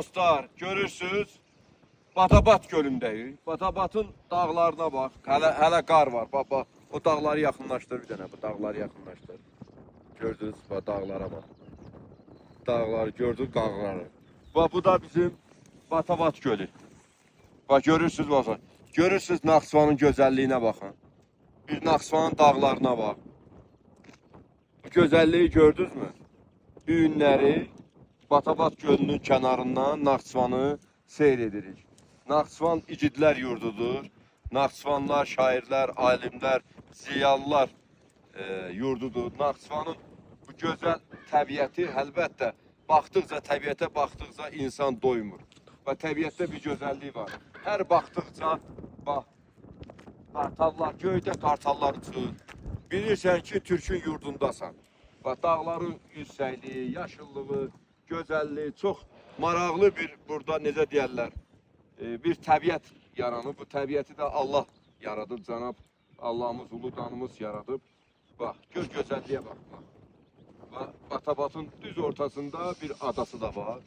Dostlar, görürsünüz, Batabat gölündəyik. Batabatın dağlarına bax. Hələ qar var. Bax. O dağları yaxınlaşdır bir dənə. Bu dağları yaxınlaşdır. Gördünüz, bax dağlara bax. Dağları gördünüz, dağları. Bax bu da bizim Batabat gölü. Bax görürsünüz baxın. Görürsünüz Naxçıvanın gözəlliyinə baxın. Bir Naxçıvanın dağlarına bax. Bu gözəlliyi gördünüzmü? Bu günləri Batabat gölünün kənarından Naxçıvanı seyr edirik. Naxçıvan igidlər yurdudur. Naxçıvanlar, şairlər, alimlər, ziyalılar yurdudur. Naxçıvanın bu gözəl təbiəti əlbəttə təbiətə baxdıqca insan doymur. Və təbiətdə bir gözəllik var. Hər baxdıqca bax, qartallar, göydə qartallar uçur. Bilirsən ki, Türkün yurdundasan. Bax, dağların yüksəkliyi, yaşıllığı, gözəlliyi çox maraqlı bir, burada necə deyərlər, bir təbiət yaranıb. Bu təbiəti də Allah yaradıb, Cənab Allahımız, ulu danımız yaradıb. Bax, gör gözəlliyə bax. Bax, Batabatın düz ortasında bir adası da var.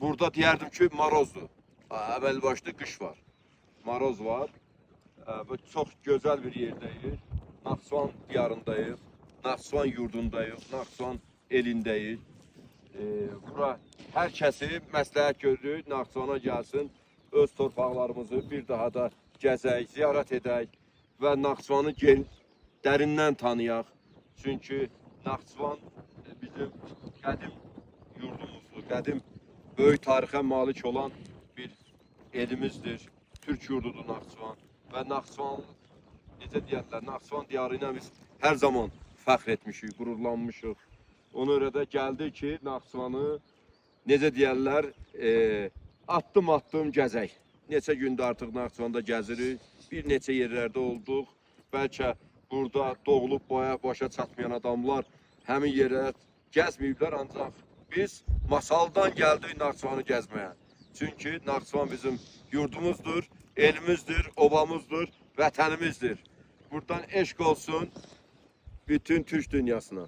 Burada deyərdim ki, marozdur. Əvvəl başda qış var. Maroz var. Bu çox gözəl bir yerdəyik. Naxçıvan diyarındayıq. Naxçıvan yurdundayıq. Naxçıvan elindəyik. Bura hər kəsi məsləhət görürük, Naxçıvana gəlsin, öz torpaqlarımızı bir daha da gəzək, ziyarət edək və Naxçıvanı dərindən tanıyaq. Çünki Naxçıvan bizim qədim yurdumuzdur, qədim böyük tarixə malik olan bir elimizdir. Türk yurdudur Naxçıvan və Naxçıvan, necə deyərlər, Naxçıvan diyarı ilə biz hər zaman fəxr etmişik, qürurlanmışıq. Ona görə də gəldi ki, Naxçıvanı, necə deyərlər, addım-addım gəzək. Neçə gündə artıq Naxçıvanda gəzirik, bir neçə yerlərdə olduq. Bəlkə burada doğulub başa çatmayan adamlar həmin yerə gəzməyiblər, ancaq biz masaldan gəldik Naxçıvanı gəzməyə. Çünki Naxçıvan bizim yurdumuzdur, elimizdir, obamızdır, vətənimizdir. Buradan eşq olsun bütün Türk dünyasına.